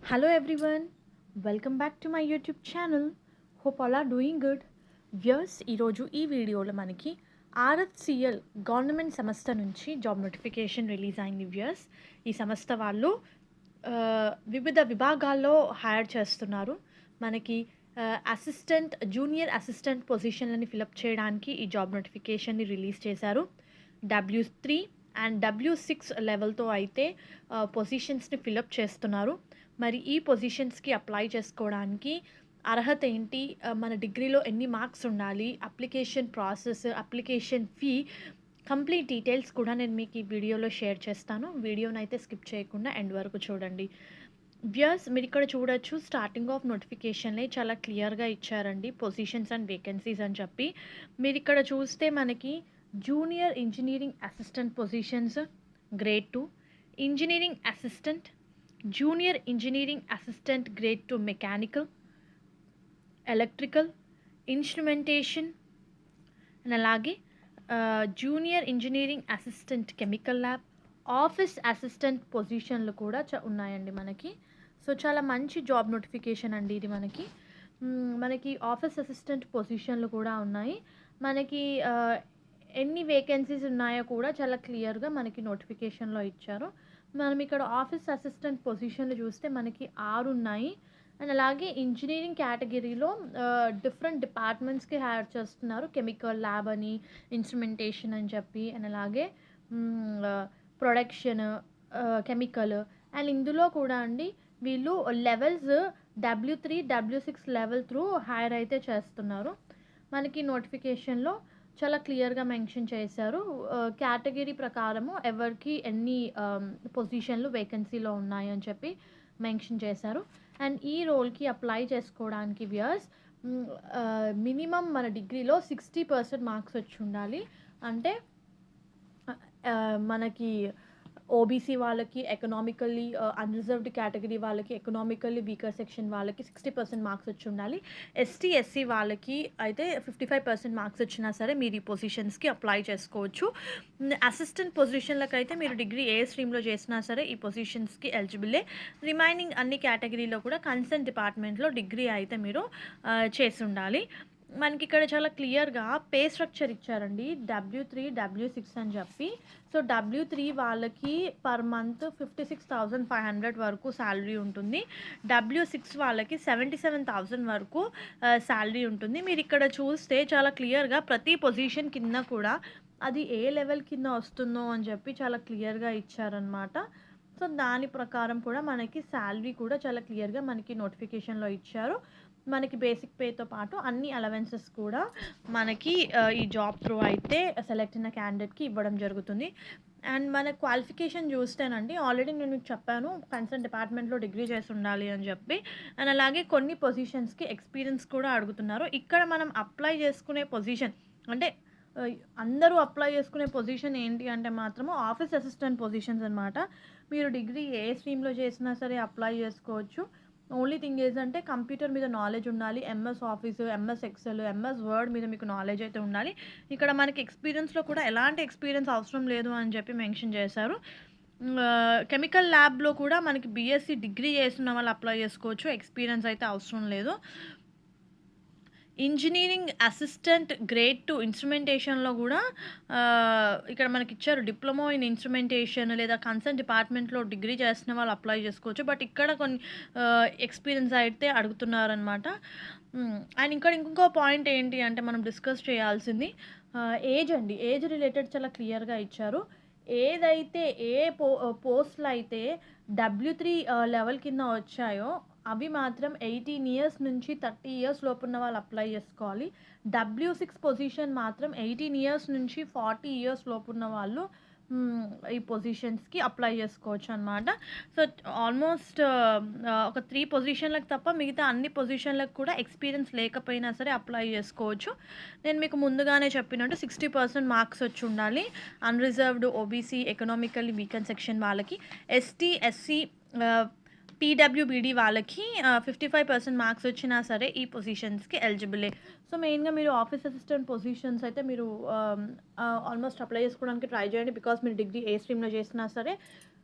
Hello everyone, welcome back to my YouTube channel. Hope all are doing good. Viewers ఈరోజు ఈ వీడియోలో మనకి RFCL government సంస్థ నుంచి జాబ్ నోటిఫికేషన్ రిలీజ్ అయింది వ్యూయర్స్. ఈ సంస్థ వాళ్ళు వివిధ విభాగాల్లో హైర్ చేస్తున్నారు. మనకి జూనియర్ అసిస్టెంట్ పొజిషన్లని ఫిలప్ చేయడానికి ఈ జాబ్ నోటిఫికేషన్ని రిలీజ్ చేశారు. W3 అండ్ W6 లెవెల్తో అయితే పొజిషన్స్ని ఫిలప్ చేస్తున్నారు. మరి ఈ పొజిషన్స్కి అప్లై చేసుకోవడానికి అర్హత ఏంటి, మన డిగ్రీలో ఎన్ని మార్క్స్ ఉండాలి, application process, application fee, complete details కూడా నేను మీకు ఈ వీడియోలో షేర్ చేస్తాను. వీడియోని అయితే స్కిప్ చేయకుండా ఎండ్ వరకు చూడండి. వ్యూయర్స్, మీరు ఇక్కడ చూడొచ్చు, స్టార్టింగ్ ఆఫ్ నోటిఫికేషన్లే చాలా క్లియర్గా ఇచ్చారండి పొజిషన్స్ అండ్ వేకెన్సీస్ అని చెప్పి. మీరు ఇక్కడ చూస్తే మనకి junior engineering assistant positions grade 2, engineering assistant, junior engineering assistant grade 2 mechanical, electrical, instrumentation and అలాగే junior engineering assistant chemical lab, office assistant పొజిషన్లు కూడా ఉన్నాయండి మనకి. సో చాలా మంచి జాబ్ నోటిఫికేషన్ అండి ఇది. మనకి ఆఫీస్ అసిస్టెంట్ పొజిషన్లు కూడా ఉన్నాయి. మనకి ఎన్ని వేకెన్సీస్ ఉన్నాయో కూడా చాలా క్లియర్గా మనకి నోటిఫికేషన్లో ఇచ్చారు. మనం ఇక్కడ ఆఫీస్ అసిస్టెంట్ పొజిషన్లు చూస్తే మనకి 6 ఉన్నాయి. అండ్ అలాగే ఇంజనీరింగ్ కేటగిరీలో డిఫరెంట్ డిపార్ట్మెంట్స్కి హైర్ చేస్తున్నారు. కెమికల్ ల్యాబ్ అని, ఇన్స్ట్రుమెంటేషన్ అని చెప్పి, అండ్ అలాగే ప్రొడక్షన్, కెమికల్. అండ్ ఇందులో కూడా అండి వీళ్ళు levels W3, W6 level through hire అయితే చేస్తున్నారు. మనకి నోటిఫికేషన్లో చాలా క్లియర్గా మెన్షన్ చేశారు కేటగిరీ ప్రకారము ఎవరికి ఎన్ని పొజిషన్లు వేకెన్సీలో ఉన్నాయి అని చెప్పి మెన్షన్ చేశారు. అండ్ ఈ రోల్కి అప్లై చేసుకోవడానికి వ్యూయర్స్ మినిమం మన డిగ్రీలో 60% మార్క్స్ వచ్చి ఉండాలి. అంటే మనకి ఓబీసీ వాళ్ళకి, ఎకనామికల్లీ అన్రిజర్వ్డ్ కేటగిరీ వాళ్ళకి, ఎకనామికల్లీ వీకర్ సెక్షన్ వాళ్ళకి 60% మార్క్స్ వచ్చి ఉండాలి. ఎస్టీ, ఎస్సీ వాళ్ళకి అయితే 55% మార్క్స్ వచ్చినా సరే మీరు ఈ పొజిషన్స్కి అప్లై చేసుకోవచ్చు. అసిస్టెంట్ పొజిషన్లకు అయితే మీరు డిగ్రీ ఏ స్ట్రీమ్లో చేసినా సరే ఈ పొజిషన్స్కి ఎలిజిబులే. రిమైనింగ్ అన్ని కేటగిరీలో కూడా కన్సర్న్ డిపార్ట్మెంట్లో డిగ్రీ అయితే మీరు చేసి ఉండాలి. మనకి ఇక్కడ చాలా క్లియర్గా పే స్ట్రక్చర్ ఇచ్చారండి, W3, W6 అని చెప్పి. సో W3 వాళ్ళకి పర్ మంత్ 56,500 వరకు శాలరీ ఉంటుంది. W6 వాళ్ళకి 77,000 వరకు శాలరీ ఉంటుంది. మీరు ఇక్కడ చూస్తే చాలా క్లియర్గా ప్రతి పొజిషన్ కింద కూడా అది ఏ లెవెల్ కింద వస్తుందో అని చెప్పి చాలా క్లియర్గా ఇచ్చారనమాట. సో దాని ప్రకారం కూడా మనకి శాలరీ కూడా చాలా క్లియర్గా మనకి నోటిఫికేషన్లో ఇచ్చారు. మనకి బేసిక్ పేతో పాటు అన్ని అలవెన్సెస్ కూడా మనకి ఈ జాబ్ త్రూ అయితే సెలెక్ట్ అయిన క్యాండిడేట్కి ఇవ్వడం జరుగుతుంది. అండ్ మన క్వాలిఫికేషన్ చూస్తేనండి, ఆల్రెడీ నేను మీకు చెప్పాను కన్సర్న్ డిపార్ట్మెంట్లో డిగ్రీ చేసి ఉండాలి అని చెప్పి. అండ్ అలాగే కొన్ని పొజిషన్స్కి ఎక్స్పీరియన్స్ కూడా అడుగుతున్నారు. ఇక్కడ మనం అప్లై చేసుకునే పొజిషన్ అంటే అందరూ అప్లై చేసుకునే పొజిషన్ ఏంటి అంటే మాత్రము ఆఫీస్ అసిస్టెంట్ పొజిషన్స్ అనమాట. మీరు డిగ్రీ ఏ స్ట్రీమ్లో చేసినా సరే అప్లై చేసుకోవచ్చు. ఓన్లీ థింగ్ ఏంటంటే కంప్యూటర్ మీద నాలెడ్జ్ ఉండాలి. MS office, MS Excel, MS word మీద మీకు నాలెడ్జ్ అయితే ఉండాలి. ఇక్కడ మనకి ఎక్స్పీరియన్స్లో కూడా ఎలాంటి ఎక్స్పీరియన్స్ అవసరం లేదు అని చెప్పి మెన్షన్ చేశారు. కెమికల్ ల్యాబ్లో కూడా మనకి బీఎస్సీ డిగ్రీ చేస్తున్న వాళ్ళు అప్లై చేసుకోవచ్చు, ఎక్స్పీరియన్స్ అయితే అవసరం లేదు. ఇంజనీరింగ్ అసిస్టెంట్ గ్రేడ్ 2 ఇన్స్ట్రుమెంటేషన్లో కూడా ఇక్కడ మనకి ఇచ్చారు డిప్లొమా ఇన్ ఇన్స్ట్రుమెంటేషన్ లేదా కన్సర్న్ డిపార్ట్మెంట్లో డిగ్రీ చేస్తున్న వాళ్ళు అప్లై చేసుకోవచ్చు. బట్ ఇక్కడ కొన్ని ఎక్స్పీరియన్స్ అయితే అడుగుతున్నారనమాట. అండ్ ఇక్కడ ఇంకో పాయింట్ ఏంటి అంటే మనం డిస్కస్ చేయాల్సింది ఏజ్ అండి. ఏజ్ రిలేటెడ్ చాలా క్లియర్గా ఇచ్చారు. ఏదైతే పోస్టులు అయితే W3 లెవెల్ కింద వచ్చాయో అవి మాత్రం 18 ఇయర్స్ నుంచి 30 ఇయర్స్ లోపున్న వాళ్ళు అప్లై చేసుకోవాలి. W6 పొజిషన్ మాత్రం 18 ఇయర్స్ నుంచి 40 ఇయర్స్ లోపున్న వాళ్ళు ఈ పొజిషన్స్కి అప్లై చేసుకోవచ్చు అనమాట. సో ఆల్మోస్ట్ ఒక 3 పొజిషన్లకు తప్ప మిగతా అన్ని పొజిషన్లకు కూడా ఎక్స్పీరియన్స్ లేకపోయినా సరే అప్లై చేసుకోవచ్చు. నేను మీకు ముందుగానే చెప్పినట్టు 60% మార్క్స్ వచ్చి ఉండాలి. Unreserved, OBC, economically weaker section వాళ్ళకి, ఎస్టీ, ఎస్సీ, పీడబ్ల్యూబీడీ వాళ్ళకి 55% మార్క్స్ వచ్చినా సరే ఈ పొజిషన్స్కి ఎలిజిబులే. సో మెయిన్గా మీరు ఆఫీస్ అసిస్టెంట్ పొజిషన్స్ అయితే మీరు ఆల్మోస్ట్ అప్లై చేసుకోవడానికి ట్రై చేయండి. బికాస్ మీరు డిగ్రీ ఏ స్ట్రీమ్లో చేసినా సరే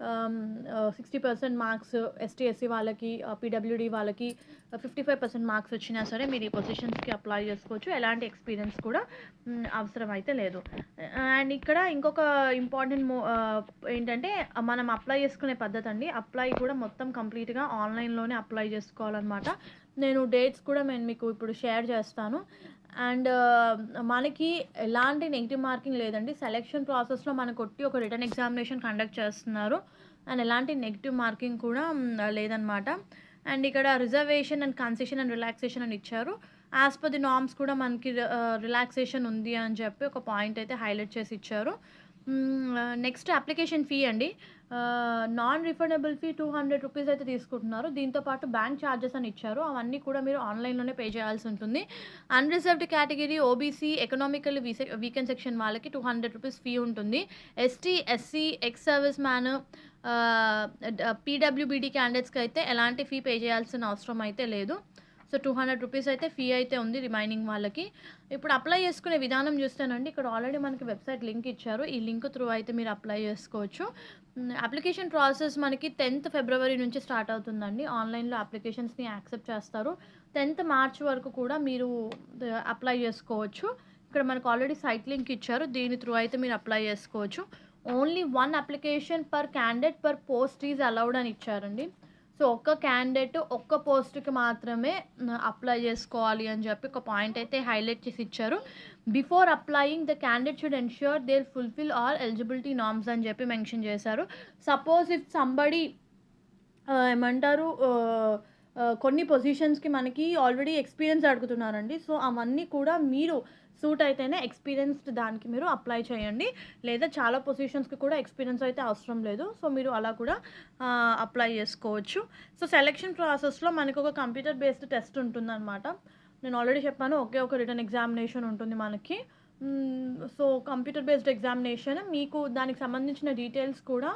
60% మార్క్స్ ఎస్టీ ఎస్సీ వాళ్ళకి, పీడబ్ల్యూడీ వాళ్ళకి 55% మార్క్స్ వచ్చినా సరే మీరు ఈ పొజిషన్స్కి అప్లై చేసుకోవచ్చు. ఎలాంటి ఎక్స్పీరియన్స్ కూడా అవసరం అయితే లేదు. అండ్ ఇక్కడ ఇంకొక ఇంపార్టెంట్ ఏంటంటే మనం అప్లై చేసుకునే పద్ధతి అండి. అప్లై కూడా మొత్తం కంప్లీట్గా ఆన్లైన్లోనే అప్లై చేసుకోవాలన్నమాట. నేను డేట్స్ కూడా నేను మీకు ఇప్పుడు షేర్ చేస్తాను. అండ్ మనకి ఎలాంటి నెగిటివ్ మార్కింగ్ లేదండి. సెలెక్షన్ ప్రాసెస్లో మనకు ఒక రిటర్న్ ఎగ్జామినేషన్ కండక్ట్ చేస్తున్నారు. అండ్ ఎలాంటి నెగిటివ్ మార్కింగ్ కూడా లేదనమాట. అండ్ ఇక్కడ reservation and concession and relaxation అని ఇచ్చారు. యాజ్ పర్ ది నార్మ్స్ కూడా మనకి రిలాక్సేషన్ ఉంది అని చెప్పి ఒక పాయింట్ అయితే హైలైట్ చేసి ఇచ్చారు. నెక్స్ట్ అప్లికేషన్ ఫీ అండి. నాన్ రిఫండబుల్ ఫీ 200 రూపీస్ అయితే తీసుకుంటున్నారు. దీంతోపాటు బ్యాంక్ ఛార్జెస్ అని ఇచ్చారు. అవన్నీ కూడా మీరు ఆన్లైన్లోనే పే చేయాల్సి ఉంటుంది. అన్రిజర్వ్డ్ కేటగిరీ, ఓబీసీ, ఎకనామికల్ వీకెండ్ సెక్షన్ వాళ్ళకి 200 రూపీస్ ఫీ ఉంటుంది. ST, SC, ex service man, PWBD క్యాండిడేట్స్కి అయితే ఎలాంటి ఫీ పే చేయాల్సిన అవసరం అయితే లేదు. సో 200 రూపీస్ అయితే ఫీ అయితే ఉంది రిమైనింగ్ వాళ్ళకి. ఇప్పుడు అప్లై చేసుకునే విధానం చూస్తేనండి, ఇక్కడ ఆల్రెడీ మనకి వెబ్సైట్ లింక్ ఇచ్చారు. ఈ లింక్ త్రూ అయితే మీరు అప్లై చేసుకోవచ్చు. అప్లికేషన్ ప్రాసెస్ మనకి 10th ఫిబ్రవరి నుంచి స్టార్ట్ అవుతుందండి. ఆన్లైన్లో అప్లికేషన్స్ని యాక్సెప్ట్ చేస్తారు. 10th మార్చ్ వరకు కూడా మీరు అప్లై చేసుకోవచ్చు. ఇక్కడ మనకు ఆల్రెడీ సైట్ లింక్ ఇచ్చారు. దీని త్రూ అయితే మీరు అప్లై చేసుకోవచ్చు. Only 1 application per candidate per post is allowed అని ఇచ్చారండి. సో ఒక్క క్యాండిడేట్ ఒక్క పోస్ట్కి మాత్రమే అప్లై చేసుకోవాలి అని చెప్పి ఒక పాయింట్ అయితే హైలైట్ చేసి ఇచ్చారు. Before applying the candidate should ensure they fulfil all eligibility norms అని చెప్పి మెన్షన్ చేశారు. సపోజ్ ఇఫ్ సంబడి ఏమంటారు, కొన్ని పొజిషన్స్కి మనకి ఆల్రెడీ ఎక్స్పీరియన్స్ అడుగుతున్నారండి. సో అవన్నీ కూడా మీరు సూట్ అయితేనే ఎక్స్పీరియన్స్డ్ దానికి మీరు అప్లై చేయండి. లేదా చాలా పొజిషన్స్కి కూడా ఎక్స్పీరియన్స్ అయితే అవసరం లేదు. సో మీరు అలా కూడా అప్లై చేసుకోవచ్చు. సో సెలెక్షన్ ప్రాసెస్లో మనకు ఒక కంప్యూటర్ బేస్డ్ టెస్ట్ ఉంటుందన్నమాట. నేను ఆల్రెడీ చెప్పాను, ఒక రిటర్న్ ఎగ్జామినేషన్ ఉంటుంది మనకి. సో కంప్యూటర్ బేస్డ్ ఎగ్జామినేషన్ మీకు దానికి సంబంధించిన డీటెయిల్స్ కూడా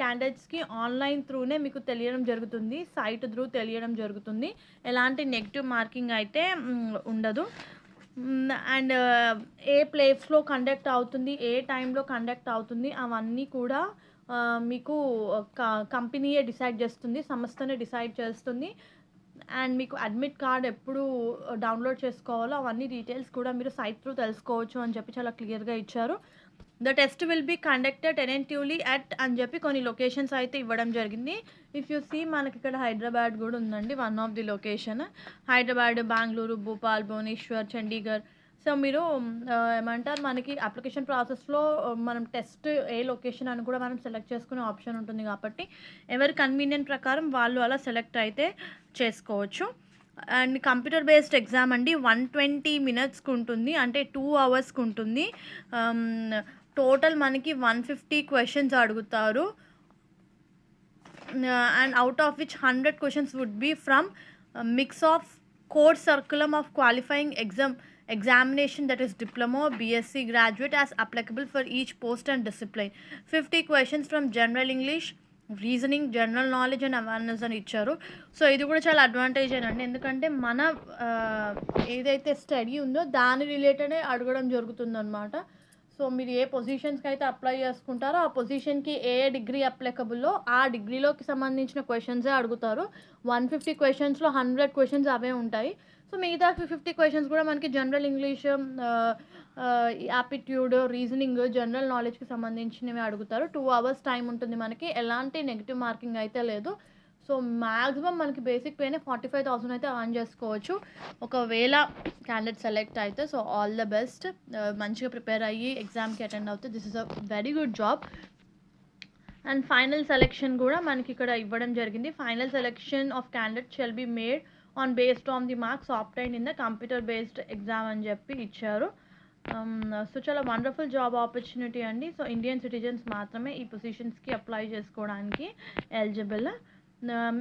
క్యాండిడేట్స్కి ఆన్లైన్ త్రూనే మీకు తెలియడం జరుగుతుంది. సైట్ త్రూ తెలియడం జరుగుతుంది. ఎలాంటి నెగిటివ్ మార్కింగ్ అయితే ఉండదు. అండ్ ఏ ప్లేస్లో కండక్ట్ అవుతుంది, ఏ టైంలో కండక్ట్ అవుతుంది, అవన్నీ కూడా మీకు కంపెనీయే డిసైడ్ చేస్తుంది, సంస్థనే డిసైడ్ చేస్తుంది. అండ్ మీకు అడ్మిట్ కార్డ్ ఎప్పుడు డౌన్లోడ్ చేసుకోవాలో అవన్నీ డీటెయిల్స్ కూడా మీరు సైట్ త్రూ తెలుసుకోవచ్చు అని చెప్పి చాలా క్లియర్గా ఇచ్చారు. The test will be conducted tentatively at అని చెప్పి కొన్ని లొకేషన్స్ అయితే ఇవ్వడం జరిగింది. ఇఫ్ యూ సీ మనకి ఇక్కడ హైదరాబాద్ కూడా ఉందండి, one of the location. Hyderabad, Bengaluru, Bhopal, Bhubaneswar, Chandigarh. So మీరు ఏమంటారు, మనకి అప్లికేషన్ ప్రాసెస్లో మనం టెస్ట్ ఏ లొకేషన్ అని కూడా మనం సెలెక్ట్ చేసుకునే ఆప్షన్ ఉంటుంది. కాబట్టి ఎవరి కన్వీనియంట్ ప్రకారం వాళ్ళు అలా సెలెక్ట్ అయితే చేసుకోవచ్చు. అండ్ కంప్యూటర్ బేస్డ్ ఎగ్జామ్ అండి. 120 మినిట్స్కి ఉంటుంది, అంటే 2 అవర్స్కి ఉంటుంది. టోటల్ మనకి 150 క్వశ్చన్స్ అడుగుతారు. And out of which 100 questions would be from mix of core curriculum of qualifying examination, that is diploma, BSc, graduate, as applicable for each post and discipline. 50 questions from general English, reasoning, general knowledge and awareness అని ఇచ్చారు. So ఇది కూడా చాలా advantage అండి. ఎందుకంటే మన ఏదైతే study ఉందో దాని రిలేటెడే అడగడం జరుగుతుందన్నమాట. సో మీరు ఏ పొజిషన్స్కి అయితే అప్లై చేసుకుంటారో ఆ పొజిషన్కి ఏ డిగ్రీ అప్లికబుల్లో ఆ డిగ్రీలోకి సంబంధించిన క్వశ్చన్సే అడుగుతారు. 150 క్వశ్చన్స్లో 100 క్వశ్చన్స్ అవే ఉంటాయి. సో మిగతా 50 క్వశ్చన్స్ కూడా మనకి general English, aptitude, reasoning, general నాలెడ్జ్కి సంబంధించినవి అడుగుతారు. 2 అవర్స్ టైం ఉంటుంది మనకి. ఎలాంటి నెగిటివ్ మార్కింగ్ అయితే లేదు. సో మ్యాక్సిమం మనకి బేసిక్ పేనే 45,000 అయితే అర్న్ చేసుకోవచ్చు ఒకవేళ క్యాండిడేట్ సెలెక్ట్ అయితే. So all the best. మంచిగా ప్రిపేర్ అయ్యి ఎగ్జామ్కి అటెండ్ అవుతే this is a very good job. And final selection కూడా మనకి ఇక్కడ ఇవ్వడం జరిగింది. Final selection of candidate shall be made on based on the marks obtained in the computer based exam అని చెప్పి ఇచ్చారు. సో చాలా వండర్ఫుల్ జాబ్ ఆపర్చునిటీ అండి. సో ఇండియన్ సిటిజన్స్ మాత్రమే ఈ పొజిషన్స్కి అప్లై చేసుకోవడానికి ఎలిజిబుల్.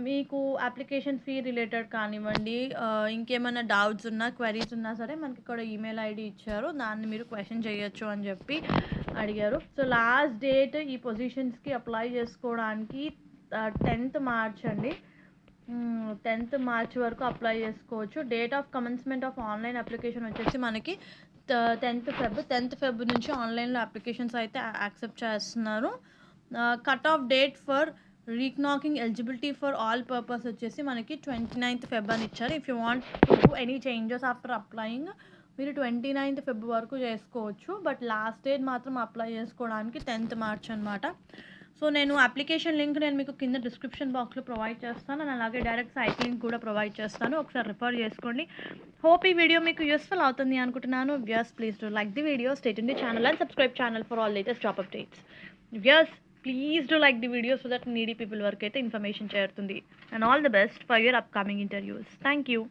మీకు అప్లికేషన్ ఫీ రిలేటెడ్ కానివ్వండి, ఇంకేమైనా డౌట్స్ ఉన్నా, క్వెరీస్ ఉన్నా సరే మనకి ఇక్కడ ఈమెయిల్ ఐడి ఇచ్చారు, దాన్ని మీరు క్వశ్చన్ చేయొచ్చు అని చెప్పి అడిగారు. సో లాస్ట్ డేట్ ఈ పొజిషన్స్కి అప్లై చేసుకోవడానికి 10th మార్చ్ అండి. 10th మార్చ్ వరకు అప్లై చేసుకోవచ్చు. Date of commencement of online application వచ్చేసి మనకి 10th ఫెబ్ నుంచి ఆన్లైన్లో అప్లికేషన్స్ అయితే యాక్సెప్ట్ చేస్తున్నారు. Cut off date for reckoning eligibility for all purpose వచ్చేసి మనకి 29th Feb అని ఇచ్చారు. If you want to do any changes after applying మీరు 29th Feb వరకు చేసుకోవచ్చు. బట్ లాస్ట్ డేట్ మాత్రం అప్లై చేసుకోవడానికి 10th March అనమాట. సో నేను అప్లికేషన్ లింక్ నేను మీకు కింద డిస్క్రిప్షన్ బాక్స్లో ప్రొవైడ్ చేస్తాను, అండ్ అలాగే డైరెక్ట్ సైట్ లింక్ కూడా ప్రొవైడ్ చేస్తాను, ఒకసారి రిఫర్ చేసుకోండి. హోప్ ఈ వీడియో మీకు యూస్ఫుల్ అవుతుంది అనుకుంటున్నాను. Viewers please do like the video, stay tuned the channel and subscribe channel for all latest job updates. Viewers please do like the video so that needy people వరకు అయితే information చేరుతుంది. And all the best for your upcoming interviews. Thank you.